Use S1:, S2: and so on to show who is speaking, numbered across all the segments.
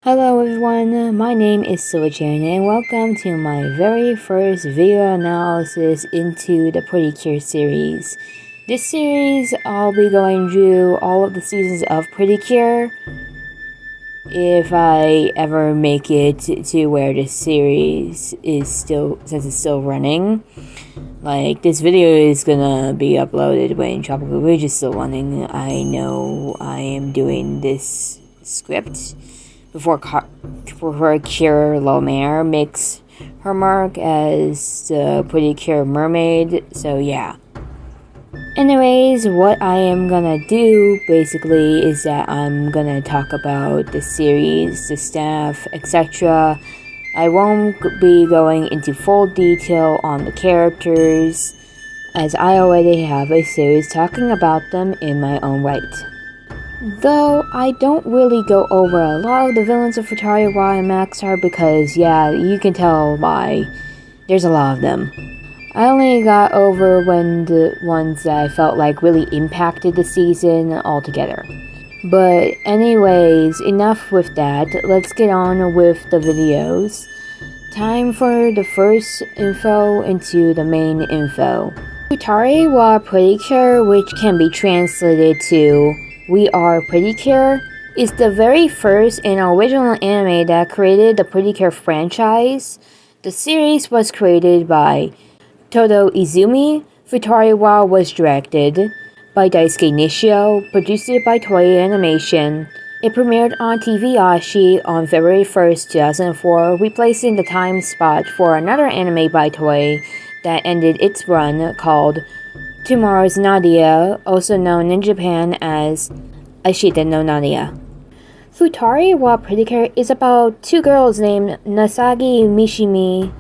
S1: Hello everyone, my name is Silverchain and welcome to my very first video analysis into the Pretty Cure series. This series, I'll be going through all of the seasons of Pretty Cure if I ever make it to where this series is since it's still running. Like, this video is gonna be uploaded when Tropical Ridge is still running. I know I am doing this script before Cure Lomare makes her mark as the Pretty Cure mermaid, so yeah. Anyways, what I am gonna do basically is that I'm gonna talk about the series, the staff, etc. I won't be going into full detail on the characters, as I already have a series talking about them in my own right. Though I don't really go over a lot of the villains of Futari Wa and Maxar because, yeah, you can tell why. There's a lot of them. I only got over when the ones that I felt like really impacted the season altogether. But anyways, enough with that. Let's get on with the videos. Time for the first info into the main info. Futari Wa Pretty Cure, which can be translated to We Are Pretty Cure, is the very first and original anime that created the Pretty Cure franchise. The series was created by Todo Izumi. Futari Wa was directed by Daisuke Nishio, produced by Toei Animation. It premiered on TV Ashi on February 1st, 2004, replacing the time spot for another anime by Toei that ended its run called Tomorrow's Nadia, also known in Japan as Ashita no Nadia. Futari Wa Pretty Cure is about two girls named Nasagi Mishimi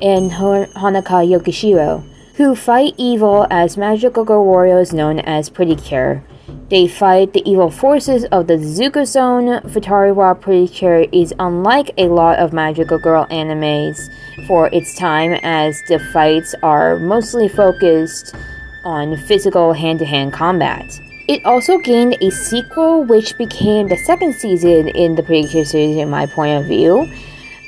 S1: and Hanaka Yokishiro, who fight evil as magical girl warriors known as Pretty Cure. They fight the evil forces of the Zuko Zone. Futari Wa Pretty Cure is unlike a lot of magical girl animes for its time, as the fights are mostly focused on physical hand-to-hand combat. It also gained a sequel which became the second season in the Pretty Cure series in my point of view.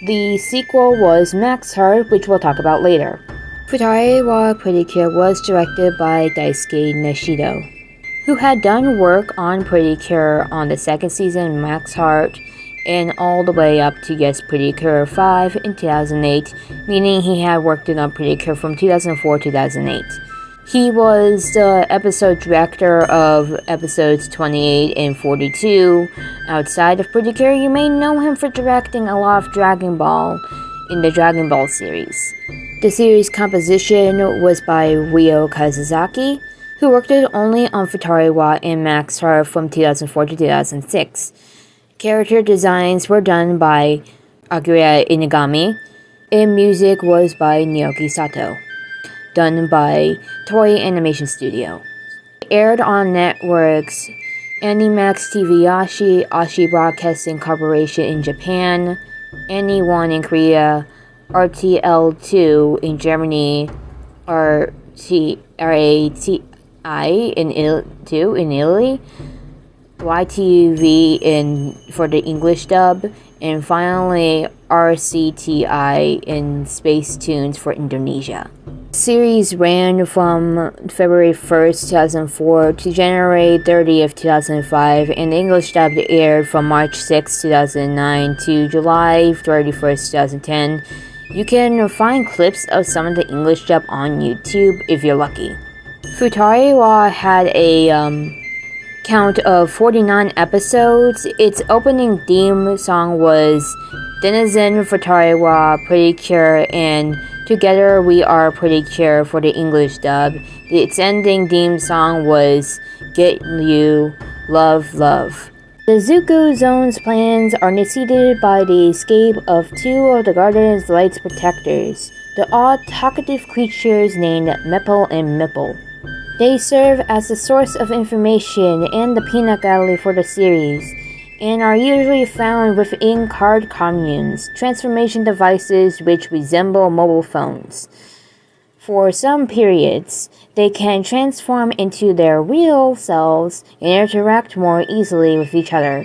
S1: The sequel was Max Heart, which we'll talk about later. Futari Wa Pretty Cure was directed by Daisuke Nishio, who had done work on Pretty Cure on the second season Max Heart and all the way up to Pretty Cure 5 in 2008, meaning he had worked on Pretty Cure from 2004 to 2008. He was the episode director of episodes 28 and 42. Outside of Pretty Cure, you may know him for directing a lot of Dragon Ball in the Dragon Ball series. The series composition was by Ryo Kazusaki, who worked only on Futari Wa and Max Heart from 2004 to 2006. Character designs were done by Akira Inagami, and music was by Naoki Sato, done by Toei Animation Studio. It aired on networks Animax TV Ashi, Ashi Broadcasting Corporation in Japan, Ani1 in Korea, RTL2 in Germany, RATI in Italy, YTV for the English dub, and finally RCTI in Space Tunes for Indonesia. The series ran from February 1st, 2004 to January 30th, 2005, and the English dub aired from March 6, 2009 to July 31st, 2010. You can find clips of some of the English dub on YouTube if you're lucky. Futari Wa had a count of 49 episodes. Its opening theme song was Denizen Futari Wa Pretty Cure and Together We Are Pretty Cure for the English dub. Its ending theme song was Get You, Love, Love. The Zuko Zone's plans are necessitated by the escape of two of the Garden's Light's protectors, the odd talkative creatures named Meppel and Mipple. They serve as the source of information and the peanut gallery for the series, and are usually found within card communes, transformation devices which resemble mobile phones. For some periods, they can transform into their real selves and interact more easily with each other.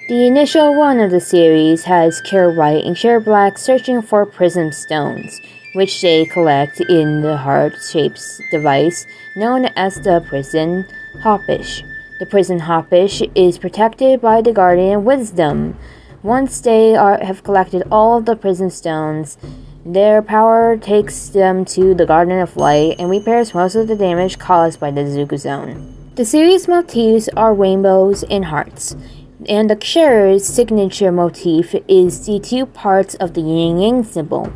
S1: The initial run of the series has Care White and Care Black searching for prism stones, which they collect in the heart-shaped device known as the prison hoppish. The prison hoppish is protected by the Guardian Wisdom. Once they have collected all of the prism stones, their power takes them to the Garden of Light and repairs most of the damage caused by the Zuku Zone. The series motifs are rainbows and hearts, and the share's signature motif is the two parts of the yin-yang symbol.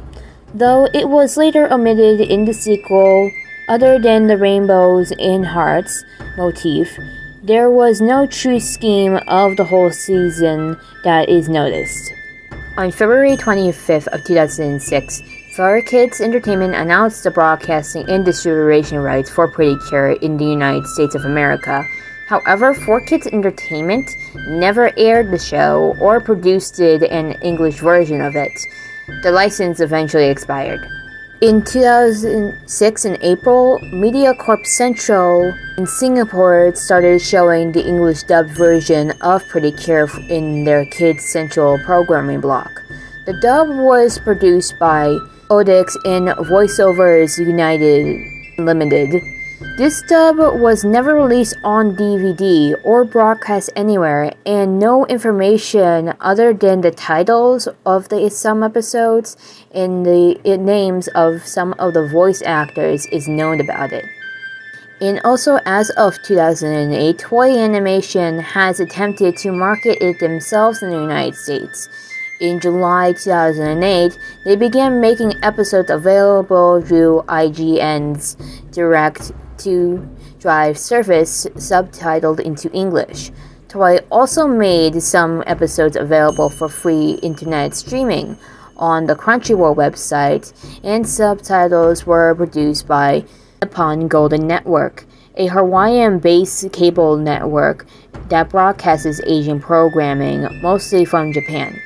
S1: Though it was later omitted in the sequel, other than the rainbows and hearts motif, there was no true scheme of the whole season that is noticed. On February 25th of 2006, Futari Kids Entertainment announced the broadcasting and distribution rights for Pretty Cure in the United States of America. However, 4Kids Entertainment never aired the show or produced an English version of it. The license eventually expired. In 2006, in April, MediaCorp Central in Singapore started showing the English dubbed version of Pretty Cure in their Kids Central programming block. The dub was produced by Odix and Voiceovers United Limited. This dub was never released on DVD or broadcast anywhere, and no information other than the titles of some episodes and the names of some of the voice actors is known about it. And also, as of 2008, Toei Animation has attempted to market it themselves in the United States. In July 2008, they began making episodes available through IGN's direct-to-drive service subtitled into English. Toei also made some episodes available for free internet streaming on the Crunchyroll website, and subtitles were produced by Nippon Golden Network, a Hawaiian-based cable network that broadcasts Asian programming, mostly from Japan.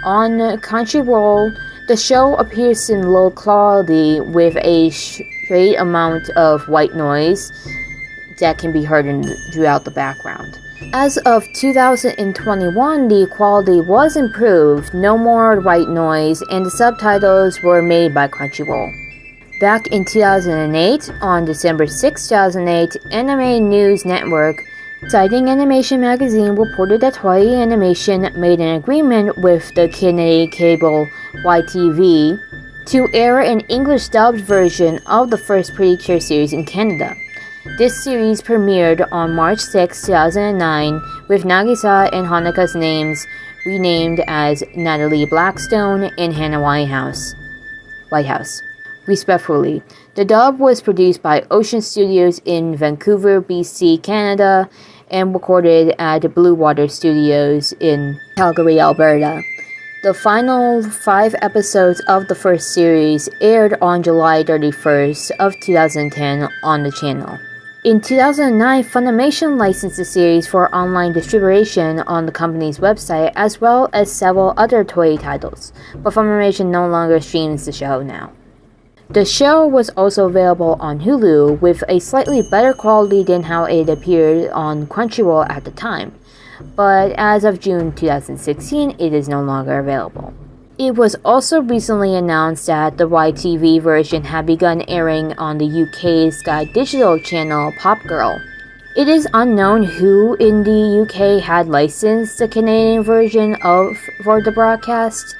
S1: On Crunchyroll, the show appears in low quality with a straight amount of white noise that can be heard throughout the background. As of 2021, the quality was improved, no more white noise, and the subtitles were made by Crunchyroll. Back in 2008, on December 6, 2008, Anime News Network, citing Animation Magazine, reported that Toei Animation made an agreement with the Canadian cable YTV to air an English dubbed version of the first Pretty Cure series in Canada. This series premiered on March 6, 2009, with Nagisa and Hanaka's names renamed as Natalie Blackstone and Hannah Whitehouse, respectively. The dub was produced by Ocean Studios in Vancouver, BC, Canada, and recorded at Blue Water Studios in Calgary, Alberta. The final 5 episodes of the first series aired on July 31st of 2010 on the channel. In 2009, Funimation licensed the series for online distribution on the company's website, as well as several other Toei titles, but Funimation no longer streams the show now. The show was also available on Hulu with a slightly better quality than how it appeared on Crunchyroll at the time, but as of June 2016, it is no longer available. It was also recently announced that the YTV version had begun airing on the UK's Sky Digital channel Pop Girl. It is unknown who in the UK had licensed the Canadian version for the broadcast.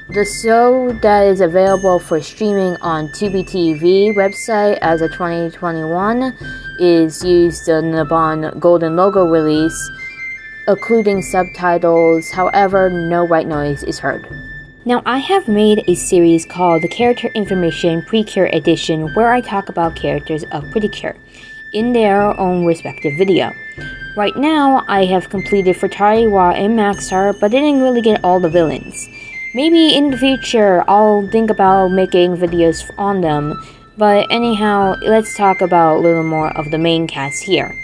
S1: The show that is available for streaming on Tubi TV website as of 2021 is used the Nippon Golden logo release, including subtitles. However, no white noise is heard. Now, I have made a series called the Character Information Pre-Cure Edition, where I talk about characters of Pretty Cure in their own respective video. Right now, I have completed Futari Wa and Maxstar, but didn't really get all the villains. Maybe in the future, I'll think about making videos on them, but anyhow, let's talk about a little more of the main cast here.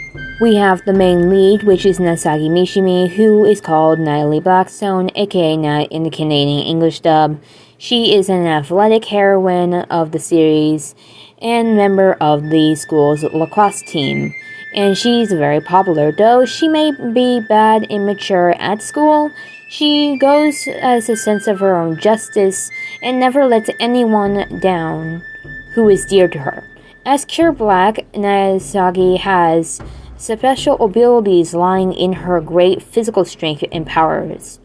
S1: We have the main lead, which is Nasagi Mishimi, who is called Natalie Blackstone, aka Nat in the Canadian English dub. She is an athletic heroine of the series and member of the school's lacrosse team. and she's very popular. Though she may be bad and immature at school, she goes as a sense of her own justice and never lets anyone down who is dear to her. As Cure Black, Nagasaki has special abilities lying in her great physical strength and powers.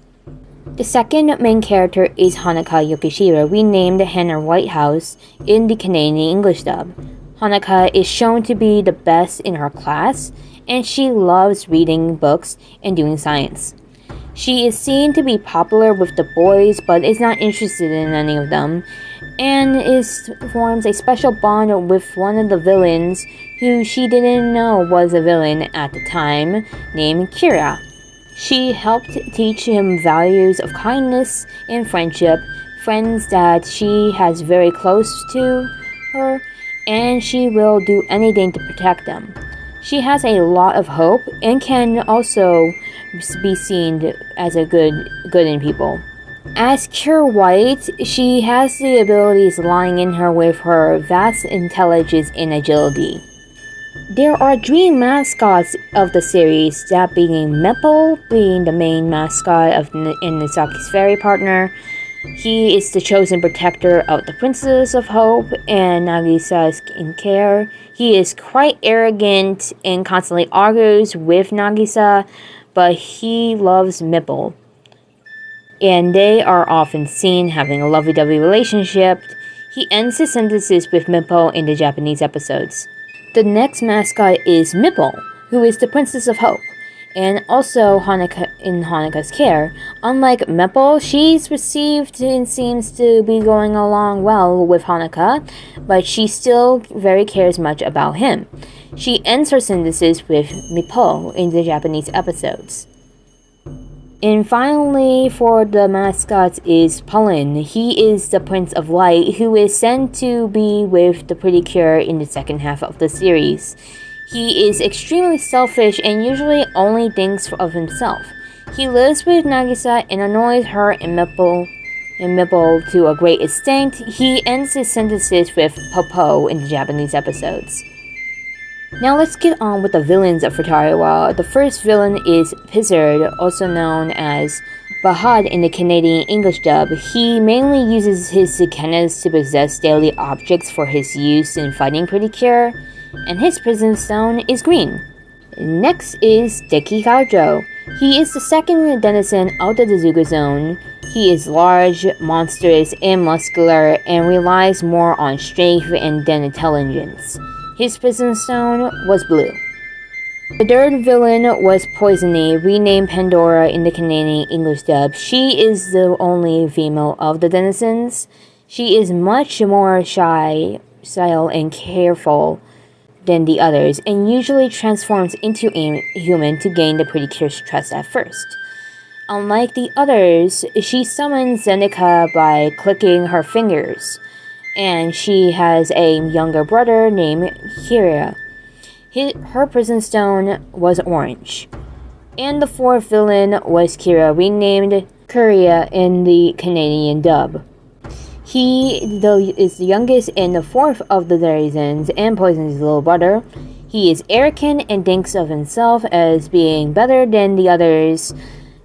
S1: The second main character is Hanaka Yokishiro, renamed Hannah Whitehouse in the Canadian English dub. Hanaka is shown to be the best in her class, and she loves reading books and doing science. She is seen to be popular with the boys, but is not interested in any of them, and forms a special bond with one of the villains who she didn't know was a villain at the time, named Kira. She helped teach him values of kindness and friendship, friends that she has very close to her, and she will do anything to protect them. She has a lot of hope and can also be seen as a good in people. As Cure White, she has the abilities lying in her with her vast intelligence and agility. There are three mascots of the series, that being Meppel, being the main mascot of Nagasaki's fairy partner. He is the chosen protector of the Princess of Hope and Nagisa's care. He is quite arrogant and constantly argues with Nagisa, but he loves Meppel, and they are often seen having a lovey-dovey relationship. He ends his sentences with Meppel in the Japanese episodes. The next mascot is Meppel, who is the Princess of Hope, and also in Hanaka's care. Unlike Meppel, she's received and seems to be going along well with Hanaka, but she still very cares much about him. She ends her sentences with Mippo in the Japanese episodes. And finally, for the mascots is Pullen. He is the Prince of Light, who is sent to be with the Pretty Cure in the second half of the series. He is extremely selfish and usually only thinks of himself. He lives with Nagisa and annoys her and Meppel to a great extent. He ends his sentences with Popo in the Japanese episodes. Now let's get on with the villains of Futari Wa. The first villain is Pizzard, also known as Bahad in the Canadian English dub. He mainly uses his Sukenas to possess daily objects for his use in fighting Pretty Cure, and his prison stone is green. Next is Deki Kajo. He is the second denizen of the Dezuga Zone. He is large, monstrous, and muscular, and relies more on strength than intelligence. His prison stone was blue. The third villain was Poisony, renamed Pandora in the Canadian English dub. She is the only female of the denizens. She is much more shy, and careful than the others, and usually transforms into a human to gain the Pretty Cure's trust at first. Unlike the others, she summons Zenica by clicking her fingers, and she has a younger brother named Kira. Her prison stone was orange. And the fourth villain was Kira, renamed Kuria in the Canadian dub. He is the youngest and the fourth of the denizens and Poison's little brother. He is arrogant and thinks of himself as being better than the others.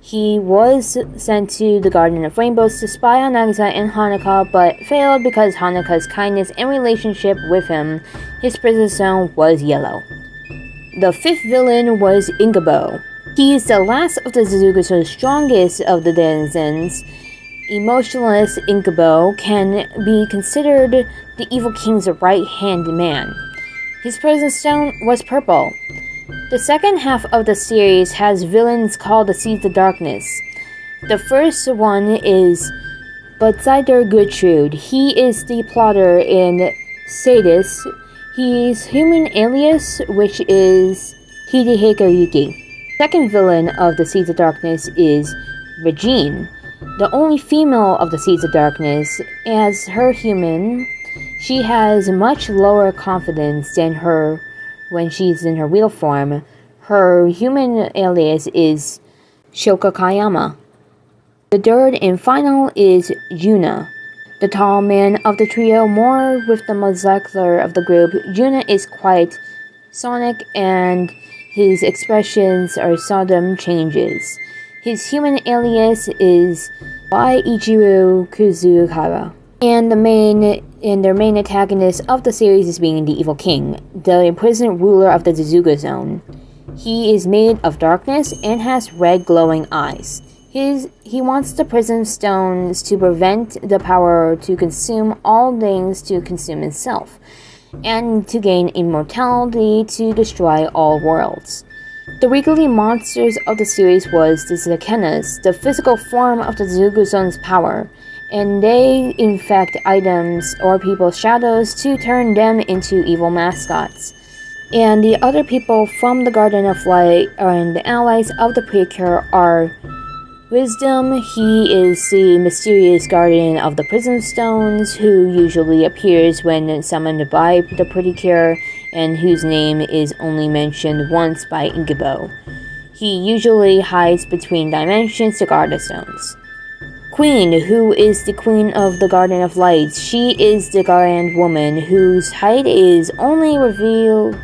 S1: He was sent to the Garden of Rainbows to spy on Nagisa and Hanaka, but failed because Hanaka's kindness and relationship with him. His prison stone was yellow. The fifth villain was Ingabo. He is the last of the Suzugu's strongest of the denizens. Emotionless Ingabo can be considered the evil king's right-hand man. His prison stone was purple. The second half of the series has villains called the Seeds of Darkness. The first one is Butzider Gertrude. He is the plotter and sadist. He's human alias, which is Hidehiko Yuki. Second villain of the Seeds of Darkness is Regine, the only female of the Seeds of Darkness. As her human, she has much lower confidence than her when she's in her real form. Her human alias is Shoka Kayama. The third and final is Juna, the tall man of the trio, more with the muscular of the group. Juna is quite Sonic, and his expressions are seldom changes. His human alias is Ichiro Kuzuhara. And their main antagonist of the series is being the Evil King, the imprisoned ruler of the Zuzuga Zone. He is made of darkness and has red glowing eyes. He wants the prison stones to prevent the power to consume all things to consume himself, and to gain immortality to destroy all worlds. The weekly monsters of the series was the Zakenas, the physical form of the Zuzuga Zone's power, and they infect items or people's shadows to turn them into evil mascots. And the other people from the Garden of Light and the allies of the Precure are Wisdom. He is the mysterious guardian of the prison stones who usually appears when summoned by the Precure and whose name is only mentioned once by Ingibo. He usually hides between dimensions to guard the stones. Queen, who is the queen of the Garden of Lights. She is the grand woman whose height is only revealed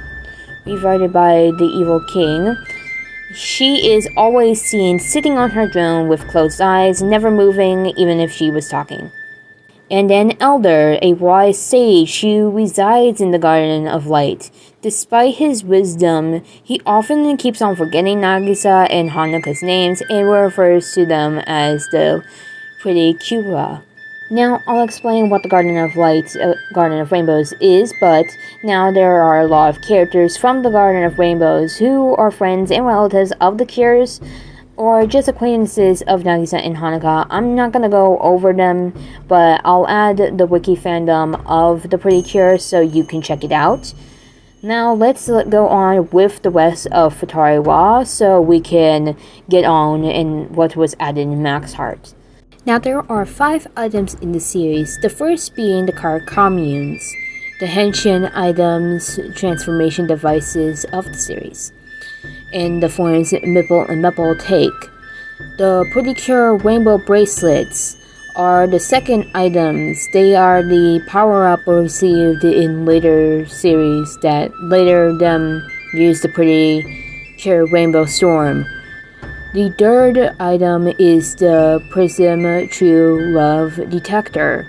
S1: by the Evil King. She is always seen sitting on her throne with closed eyes, never moving even if she was talking. And an elder, a wise sage who resides in the Garden of Light. Despite his wisdom, he often keeps on forgetting Nagisa and Hanuka's names and refers to them as the Pretty Cura. Now, I'll explain what the Garden of Lights, Garden of Rainbows is, but now there are a lot of characters from the Garden of Rainbows who are friends and relatives of the Cures, or just acquaintances of Nagisa and Hanuka. I'm not gonna go over them, but I'll add the wiki fandom of the Pretty Cure so you can check it out. Now, let's go on with the rest of Futari Wa so we can get on in what was added in Max Heart. Now, there are 5 items in the series, the first being the card communes, the henshin items, transformation devices of the series, and the forms Mipple and Mepple take. The Precure Rainbow Bracelets are the second items. They are the power-up received in later series that later them use the Precure Rainbow Storm. The third item is the Prism True Love Detector,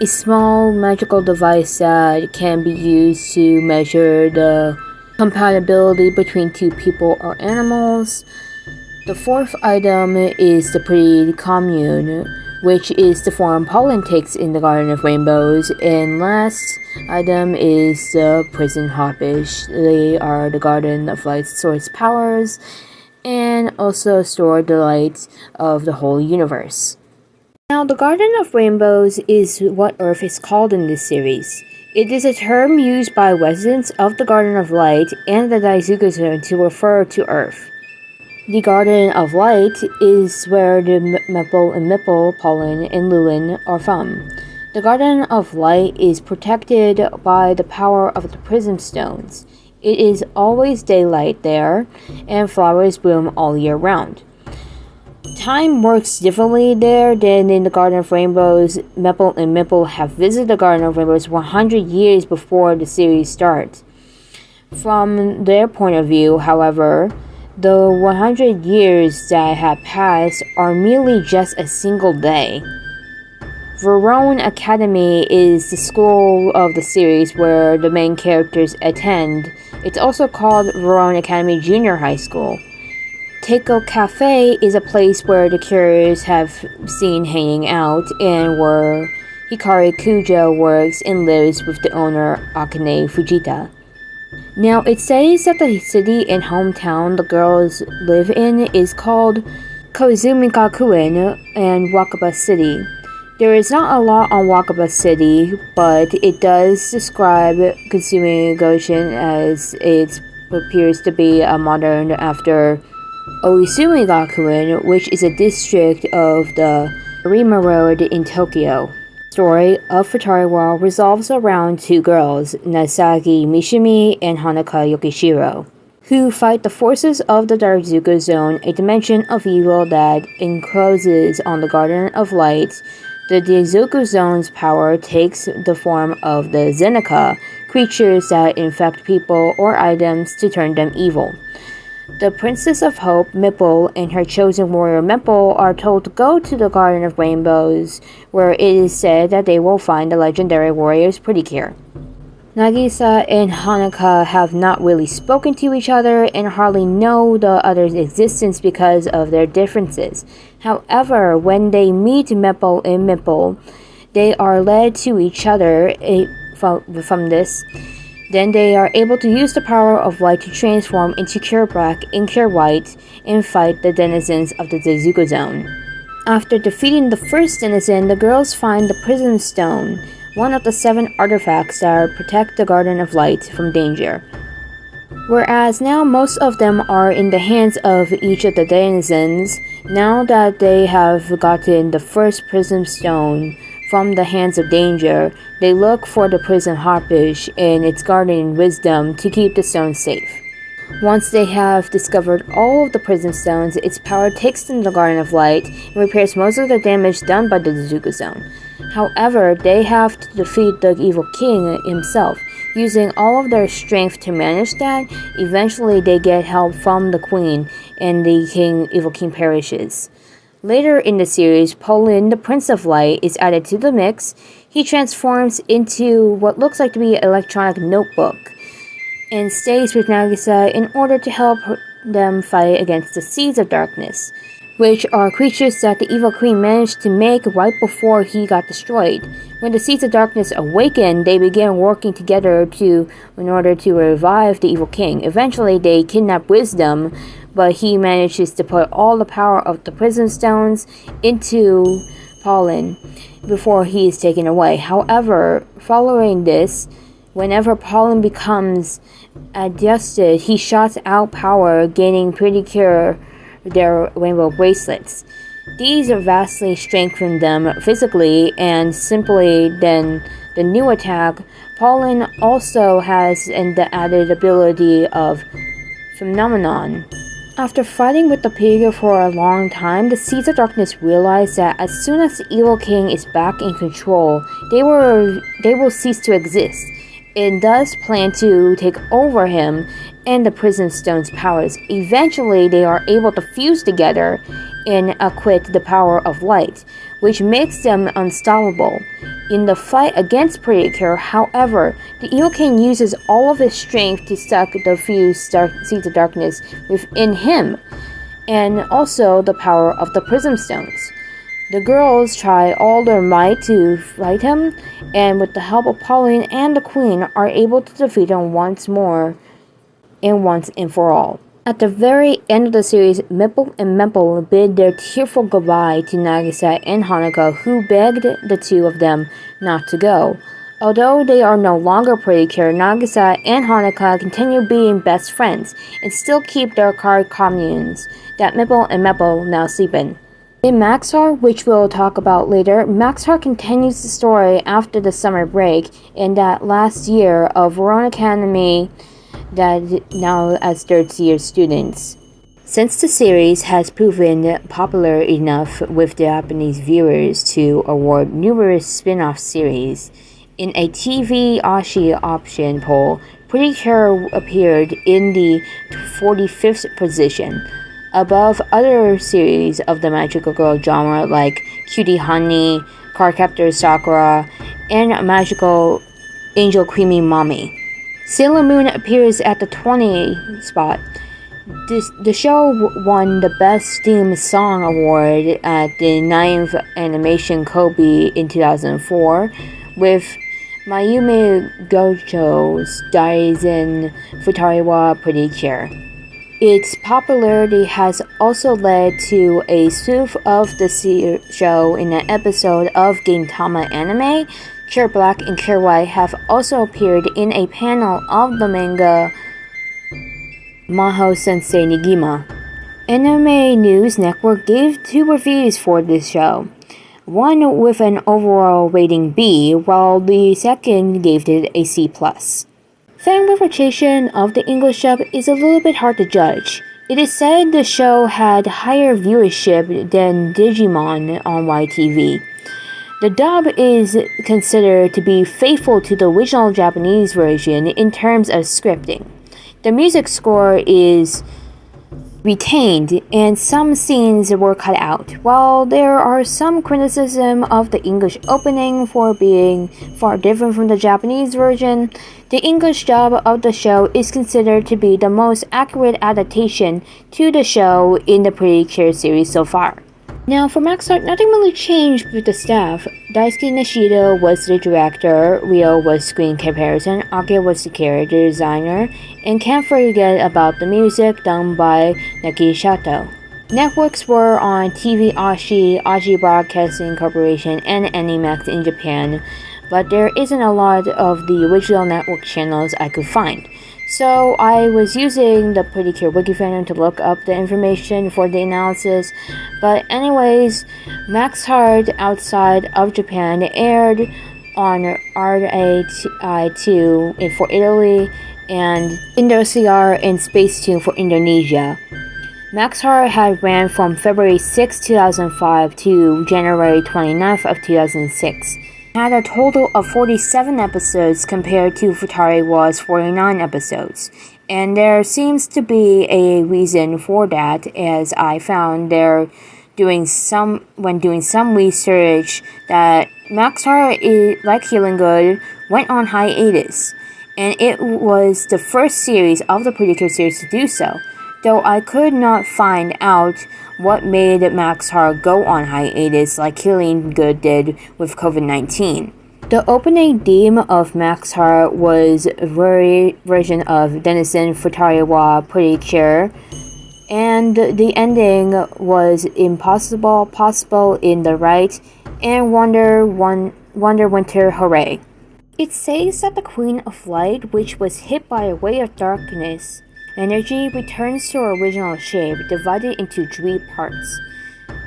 S1: a small magical device that can be used to measure the compatibility between 2 people or animals. The fourth item is the Pretty Commune, which is the form Pollen takes in the Garden of Rainbows, and last item is the Prison Hoppish. They are the Garden of Light's source powers, and also store the light of the whole universe. Now, the Garden of Rainbows is what Earth is called in this series. It is a term used by residents of the Garden of Light and the Daizuka Zone to refer to Earth. The Garden of Light is where the Mepple and Mipple, Pollen, and Lulin are from. The Garden of Light is protected by the power of the Prism Stones. It is always daylight there, and flowers bloom all year round. Time works differently there than in the Garden of Rainbows. Mepple and Mipple have visited the Garden of Rainbows 100 years before the series starts. From their point of view, however, the 100 years that have passed are merely just a single day. Verone Academy is the school of the series where the main characters attend. It's also called Verone Academy Junior High School. Teiko Cafe is a place where the Cures have seen hanging out and where Hikari Kujo works and lives with the owner Akane Fujita. Now, it says that the city and hometown the girls live in is called Koizumikakuen and Wakaba City. There is not a lot on Wakaba City, but it does describe Kasumi Goshen as it appears to be a modern after Oisumi Gakuen, which is a district of the Arima Road in Tokyo. The story of Futari Wa revolves around 2 girls, Nasagi Mishimi and Hanuka Yokishiro, who fight the forces of the Daizuka Zone, a dimension of evil that encloses on the Garden of Light. The Daizuka Zone's power takes the form of the Zeneca, creatures that infect people or items to turn them evil. The Princess of Hope, Mipple, and her chosen warrior Mipple are told to go to the Garden of Rainbows, where it is said that they will find the legendary warrior's pretty cure. Nagisa and Hanukkah have not really spoken to each other and hardly know the other's existence because of their differences. However, when they meet Mipple and Mipple, they are led to each other from this. Then they are able to use the power of light to transform into Cure Black and Cure White and fight the denizens of the Tezuka Zone. After defeating the first denizen, the girls find the Prism Stone, one of the 7 artifacts that protect the Garden of Light from danger. Whereas now most of them are in the hands of each of the denizens, now that they have gotten the first Prism Stone from the hands of danger, they look for the Prism Harpish and its guardian wisdom to keep the stone safe. Once they have discovered all of the Prism Stones, its power takes them to the Garden of Light and repairs most of the damage done by the Tezuka Zone. However, they have to defeat the evil king himself. Using all of their strength to manage that, eventually they get help from the queen and the evil king perishes. Later in the series, Polin, the Prince of Light, is added to the mix. He transforms into what looks like to be an electronic notebook and stays with Nagisa in order to help them fight against the Seeds of Darkness, which are creatures that the evil queen managed to make right before he got destroyed. When the Seeds of Darkness awaken, they begin working together in order to revive the evil king. Eventually, they kidnap Wisdom, but he manages to put all the power of the Prism Stones into Pollen before he is taken away. However, following this, whenever Pollen becomes adjusted, he shots out power, gaining pretty cure their rainbow bracelets. These are vastly strengthen them physically, and simply then the new attack, Pollen also has the added ability of Phenomenon. After fighting with the Pega for a long time, the Seeds of Darkness realize that as soon as the Evil King is back in control, they will cease to exist, and thus plan to take over him and the Prism Stone's powers. Eventually, they are able to fuse together and acquit the power of light, which makes them unstoppable. In the fight against Predicure, however, the Evil King uses all of his strength to suck the fused Seeds of Darkness within him, and also the power of the Prism Stones. The girls try all their might to fight him, and with the help of Pauline and the Queen, are able to defeat him once and for all. At the very end of the series, Mipple and Mempel bid their tearful goodbye to Nagisa and Hanukkah, who begged the two of them not to go. Although they are no longer Predicure, Nagisa and Hanukkah continue being best friends and still keep their card communes that Mipple and Mempel now sleep in. In Maxar, which we'll talk about later, Maxar continues the story after the summer break in that last year of Verona Academy that now as third-year students. Since the series has proven popular enough with Japanese viewers to award numerous spin-off series, in a TV Ashi option poll, Predicure appeared in the 45th position, above other series of the magical girl genre like Cutie Honey, Cardcaptor Sakura, and Magical Angel Creamy Mommy. Sailor Moon appears at the 20th spot. The show won the Best Theme Song Award at the 9th Animation Kobe in 2004, with Mayumi Gocho's Diaries in Futari Wa Predicure. Its popularity has also led to a spoof of the show in an episode of Gintama Anime. Cure Black and Cure White have also appeared in a panel of the manga Maho Sensei Nigima. Anime News Network gave 2 reviews for this show, one with an overall rating B, while the second gave it a C+. Fan reputation of the English dub is a little bit hard to judge. It is said the show had higher viewership than Digimon on YTV. The dub is considered to be faithful to the original Japanese version in terms of scripting. The music score is retained and some scenes were cut out. While there are some criticism of the English opening for being far different from the Japanese version, the English dub of the show is considered to be the most accurate adaptation to the show in the Pretty Cure series so far. Now, for Max Art, nothing really changed with the staff. Daisuke Nishida was the director, Ryo was screen comparison, Ake was the character designer, and can't forget about the music done by Neki Shato. Networks were on TV Ashi, Aji Broadcasting Corporation, and Animax in Japan, but there isn't a lot of the original network channels I could find. So I was using the Pretty Cure Wiki fandom to look up the information for the analysis. But anyways, Max Heart outside of Japan aired on RAI2 for Italy and Indosiar and Spacetune for Indonesia. Max Heart had ran from February 6, 2005 to January 29th of 2006. Had a total of 47 episodes compared to Futari Wa's 49 episodes. And there seems to be a reason for that, as I found doing some research that Max Heart, like Healing Good, went on hiatus. And it was the first series of the Pretty Cure series to do so, though I could not find out what made Max Heart go on hiatus like Healing Good did with COVID-19. The opening theme of Max Heart was a version of Denizen Futari Wa Pretty Cure, and the ending was Impossible, Possible in the Right, and Wonder Winter Hooray. It says that the Queen of Light, which was hit by a wave of darkness, energy returns to her original shape, divided into 3 parts: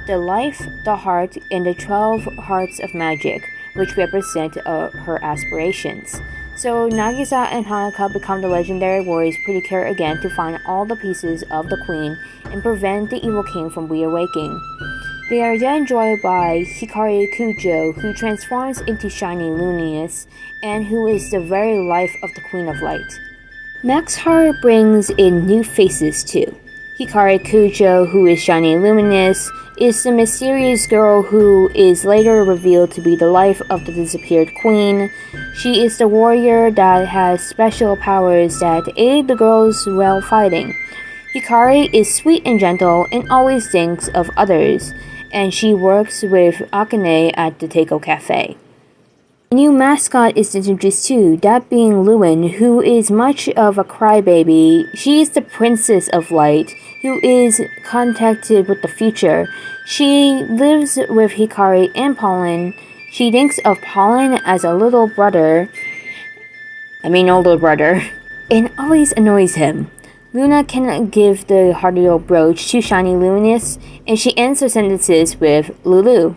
S1: the life, the heart, and the 12 hearts of magic, which represent her aspirations. So Nagisa and Hanaka become the legendary warriors Pretty Cure again to find all the pieces of the queen and prevent the evil king from reawakening. They are then joined by Hikari Kujo, who transforms into Shiny Luminous, and who is the very life of the Queen of Light. Max Heart brings in new faces too. Hikari Kujo, who is Shiny Luminous, is the mysterious girl who is later revealed to be the life of the disappeared queen. She is the warrior that has special powers that aid the girls while fighting. Hikari is sweet and gentle and always thinks of others, and she works with Akane at the Teiko Cafe. A new mascot is introduced too, that being Lewin, who is much of a crybaby. She is the Princess of Light, who is contacted with the future. She lives with Hikari and Pollen. She thinks of Pollen as a older brother, and always annoys him. Luna cannot give the Heartio brooch to Shiny Luminous, and she ends her sentences with Lulu.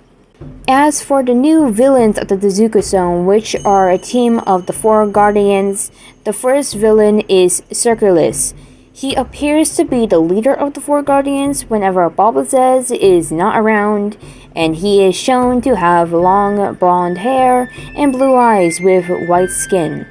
S1: As for the new villains of the Tezuka Zone, which are a team of the 4 Guardians, the first villain is Circulus. He appears to be the leader of the 4 Guardians whenever Bulbasaur is not around, and he is shown to have long blonde hair and blue eyes with white skin.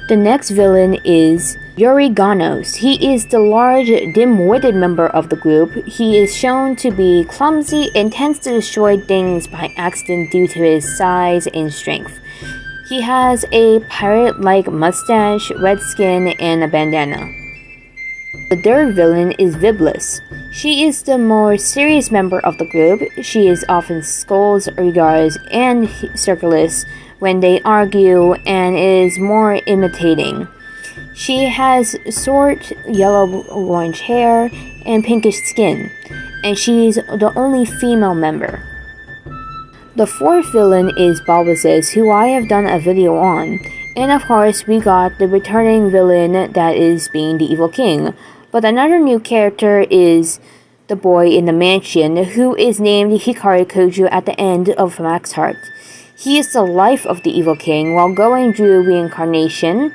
S1: The next villain is Yuriganos. He is the large, dim-witted member of the group. He is shown to be clumsy and tends to destroy things by accident due to his size and strength. He has a pirate-like mustache, red skin, and a bandana. The third villain is Viblis. She is the more serious member of the group. She is often scolds Regards and Circulus when they argue and is more imitating. She has short yellow-orange hair and pinkish skin, and she's the only female member. The fourth villain is Bulbasaur, who I have done a video on, and of course we got the returning villain that is being the Evil King. But another new character is the boy in the mansion, who is named Hikari Kujo at the end of Max Heart. He is the life of the Evil King while going through reincarnation.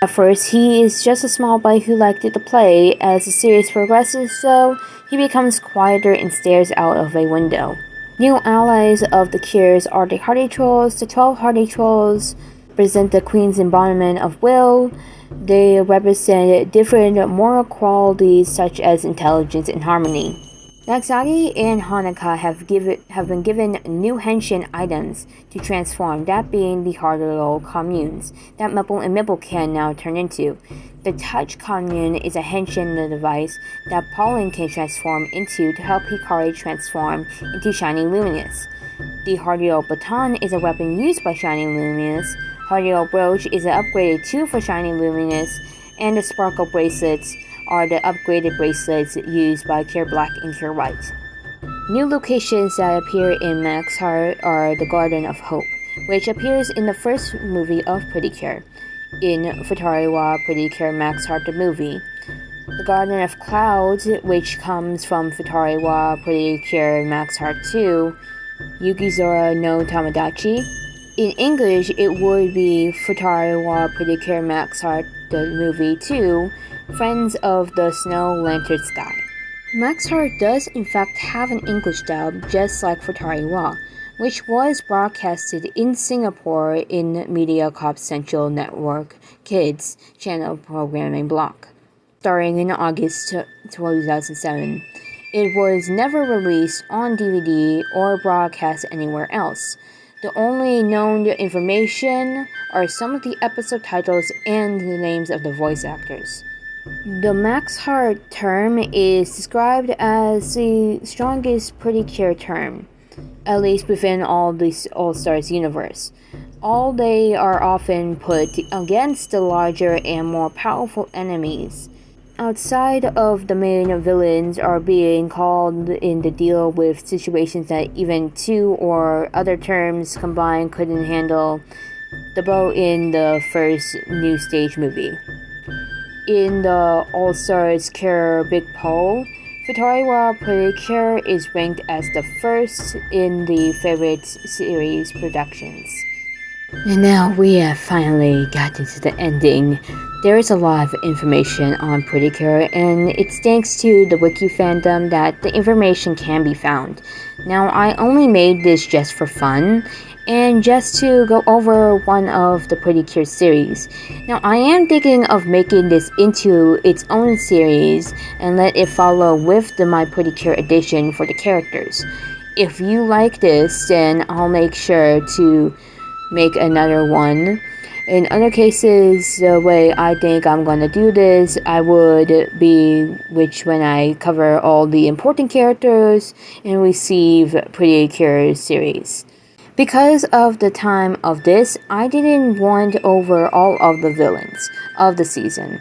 S1: At first, he is just a small boy who liked to play. As the series progresses, though, he becomes quieter and stares out of a window. New allies of the Cures are the Hardy Trolls. The 12 Hardy Trolls represent the Queen's embodiment of will. They represent different moral qualities such as intelligence and harmony. Naxagi and Hanukkah have been given new henshin items to transform, that being the Hardy communes that Mipple and Mipple can now turn into. The Touch commune is a henshin device that Pauline can transform into to help Hikari transform into Shiny Luminous. The Hardy baton is a weapon used by Shiny Luminous. Hardy brooch is an upgraded tool for Shiny Luminous, and the Sparkle bracelets are the upgraded bracelets used by Cure Black and Cure White. New locations that appear in Max Heart are the Garden of Hope, which appears in the first movie of Pretty Cure, in Futari Wa Pretty Cure Max Heart the movie. The Garden of Clouds, which comes from Futari Wa Pretty Cure Max Heart 2, Yukizora no Tamadachi. In English, it would be Futari Wa Pretty Cure Max Heart the movie 2, Friends of the Snow Lantern Sky. Max Heart does in fact have an English dub, just like Futari Wa, which was broadcasted in Singapore in MediaCorp Central Network Kids channel programming block, starting in August 2007. It was never released on DVD or broadcast anywhere else. The only known information are some of the episode titles and the names of the voice actors. The Max Heart term is described as the strongest Pretty Cure term, at least within all the All-Stars universe. All they are often put against the larger and more powerful enemies. Outside of the main villains are being called in to deal with situations that even two or other terms combined couldn't handle, the bow in the first New Stage movie. In the All-Stars Cure Big Poll, Futari Wa Pretty Cure is ranked as the first in the favorite series productions. And now we have finally gotten to the ending. There is a lot of information on Pretty Cure, and it's thanks to the wiki fandom that the information can be found. Now, I only made this just for fun, and just to go over one of the Pretty Cure series. Now, I am thinking of making this into its own series and let it follow with the My Pretty Cure edition for the characters. If you like this, then I'll make sure to make another one. In other cases, the way I think I'm gonna do this, I would be when I cover all the important characters and receive Pretty Cure series. Because of the time of this, I didn't want over all of the villains of the season,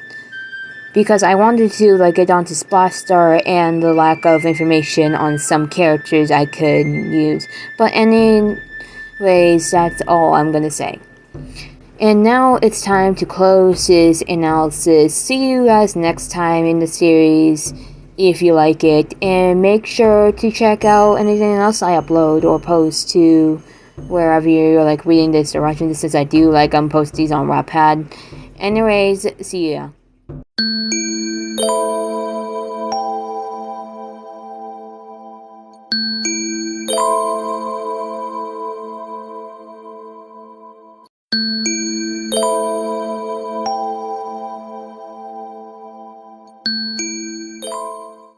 S1: because I wanted to get down to Splash Star and the lack of information on some characters I could use. But anyways, that's all I'm gonna say. And now it's time to close this analysis. See you guys next time in the series if you like it, and make sure to check out anything else I upload or post to wherever you're reading this or watching this, since I do post these on Wattpad. Anyways, see ya.